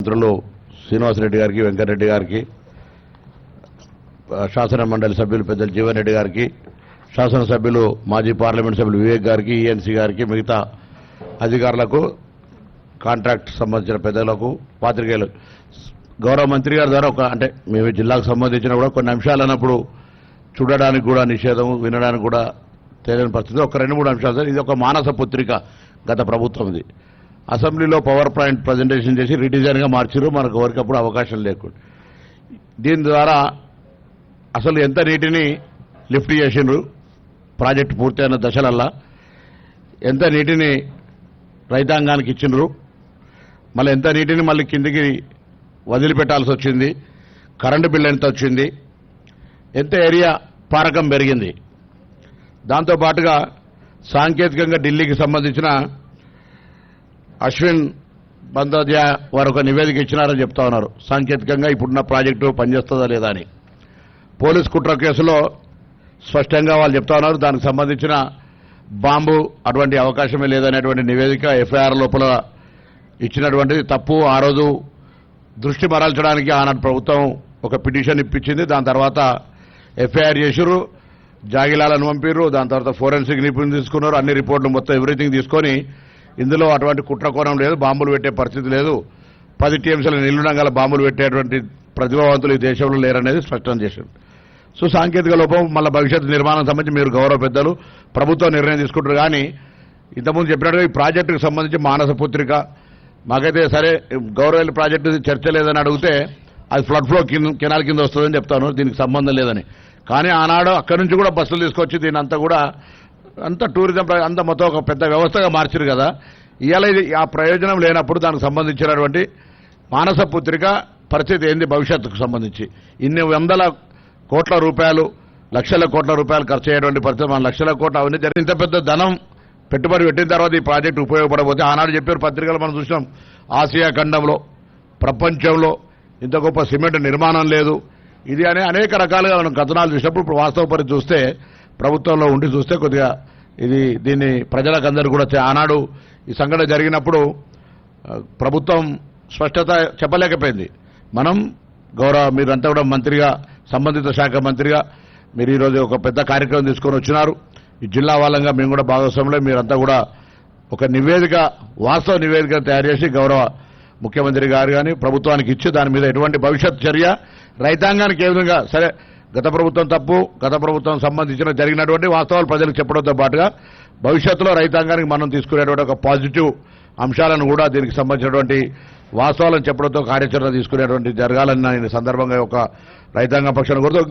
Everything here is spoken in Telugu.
మంత్రులు శ్రీనివాసరెడ్డి గారికి, వెంకటరెడ్డి గారికి, శాసన మండలి సభ్యులు పెద్దలు జీవన్ రెడ్డి గారికి, శాసనసభ్యులు మాజీ పార్లమెంట్ సభ్యులు వివేక్ గారికి, ఈఎన్సీ గారికి, మిగతా అధికారులకు, కాంట్రాక్ట్ సంబంధించిన పెద్దలకు, పాత్రికేయులు, గౌరవ మంత్రి గారి ద్వారా అంటే మేము జిల్లాకు సంబంధించిన కూడా కొన్ని అంశాలు అన్నప్పుడు చూడడానికి కూడా నిషేధం, వినడానికి కూడా తెలియని పరిస్థితి. ఒక 2-3 అంశాలు. ఇది ఒక మానస పుత్రిక గత ప్రభుత్వంది. అసెంబ్లీలో పవర్ పాయింట్ ప్రజెంటేషన్ చేసి రీడిజైన్గా మార్చారు, మనకు ఎవరికి అప్పుడు అవకాశం లేకుండా. దీని ద్వారా అసలు ఎంత నీటిని లిఫ్ట్ చేసిండ్రు ప్రాజెక్టు పూర్తయిన దశలల్లా, ఎంత నీటిని రైతాంగానికి ఇచ్చిండ్రు, మళ్ళీ ఎంత నీటిని మళ్ళీ కిందికి వదిలిపెట్టాల్సి వచ్చింది, కరెంటు బిల్లు ఎంత వచ్చింది, ఎంత ఏరియా పారకం పెరిగింది. దాంతోపాటుగా సాంకేతికంగా ఢిల్లీకి సంబంధించిన అశ్విన్ బందోద్యా వారు ఒక నివేదిక ఇచ్చినారని చెప్తా ఉన్నారు. సాంకేతికంగా ఇప్పుడున్న ప్రాజెక్టు పనిచేస్తుందా లేదా అని. పోలీస్ కుట్ర కేసులో స్పష్టంగా వాళ్ళు చెప్తా ఉన్నారు, దానికి సంబంధించిన బాంబు అటువంటి అవకాశమే లేదనేటువంటి నివేదిక ఎఫ్ఐఆర్ లోపల ఇచ్చినటువంటిది తప్పు. ఆ రోజు దృష్టి మరల్చడానికి ఆనాడు ప్రభుత్వం ఒక పిటిషన్ ఇప్పించింది. దాని తర్వాత ఎఫ్ఐఆర్ చేసిర్రు, జాగిలాలను పంపిర్రు, దాని తర్వాత ఫోరెన్సిక్ నిపుణులు తీసుకున్నారు, అన్ని రిపోర్టులు మొత్తం ఎవ్రీథింగ్ తీసుకొని ఇందులో అటువంటి కుట్రకోణం లేదు, బాంబులు పెట్టే పరిస్థితి లేదు, 10 టీఎంసీల నిలుండం గల బాంబులు పెట్టేటువంటి ప్రతిభావంతులు ఈ దేశంలో లేరనేది స్పష్టం చేశారు. సో సాంకేతిక లోపం మళ్ళీ భవిష్యత్తు నిర్మాణం సంబంధించి మీరు గౌరవ పెద్దలు ప్రభుత్వం నిర్ణయం తీసుకుంటారు. కానీ ఇంతకుముందు చెప్పినట్టుగా ఈ ప్రాజెక్టుకు సంబంధించి మానస పుత్రిక మాకైతే సరే గౌరవ ప్రాజెక్టు చర్చ లేదని అడిగితే అది ఫ్లడ్ ఫ్లో కెనాల్ కింద వస్తుందని చెప్తాను, దీనికి సంబంధం లేదని. కానీ ఆనాడు అక్కడి నుంచి కూడా బస్సులు తీసుకొచ్చి దీని అంతా కూడా అంతా టూరిజం అంతా మొత్తం ఒక పెద్ద వ్యవస్థగా మార్చారు కదా. ఇవాళ ఇది ఆ ప్రయోజనం లేనప్పుడు దానికి సంబంధించినటువంటి మానస పుత్రిక పరిస్థితి ఏంది భవిష్యత్తుకు సంబంధించి. ఇన్ని వందల కోట్ల రూపాయలు, లక్షల కోట్ల రూపాయలు ఖర్చు అయ్యేటువంటి పరిస్థితి, మన లక్షల కోట్ల అవన్నీ జరిగింది. ఇంత పెద్ద ధనం పెట్టుబడి పెట్టిన తర్వాత ఈ ప్రాజెక్టు ఉపయోగపడబోతే ఆనాడు చెప్పారు పత్రికలు మనం చూసినాం, ఆసియా ఖండంలో ప్రపంచంలో ఇంత గొప్ప సిమెంట్ నిర్మాణం లేదు ఇది అనే అనేక రకాలుగా మనం కథనాలు చూసినప్పుడు ఇప్పుడు వాస్తవ పరిస్థితి చూస్తే ప్రభుత్వంలో ఉండి చూస్తే కొద్దిగా దీన్ని ప్రజలకు అందరూ కూడా ఆనాడు ఈ సంఘటన జరిగినప్పుడు ప్రభుత్వం స్పష్టత చెప్పలేకపోయింది. మనం గౌరవ మీరంతా కూడా మంత్రిగా, సంబంధిత శాఖ మంత్రిగా మీరు ఈరోజు ఒక పెద్ద కార్యక్రమం తీసుకొని వచ్చినారు. ఈ జిల్లా వాళ్ళంగా మేము కూడా భాగస్వాములే, మీరంతా కూడా ఒక నివేదిక, వాస్తవ నివేదిక తయారు చేసి గౌరవ ముఖ్యమంత్రి గారు కానీ ప్రభుత్వానికి ఇచ్చి దాని మీద ఎటువంటి భవిష్యత్ చర్య రైతాంగానికి ఏ విధంగా సరే గత ప్రభుత్వం తప్పు, గత ప్రభుత్వం సంబంధించిన జరిగినటువంటి వాస్తవాలు ప్రజలకు చెప్పడంతో పాటుగా భవిష్యత్తులో రైతాంగానికి మనం తీసుకునేటువంటి ఒక పాజిటివ్ అంశాలను కూడా దీనికి సంబంధించినటువంటి వాస్తవాలను చెప్పడంతో కార్యాచరణ తీసుకునేటువంటి జరగాలని నేను సందర్భంగా ఒక రైతాంగ పక్షాన్ని కోరుతూ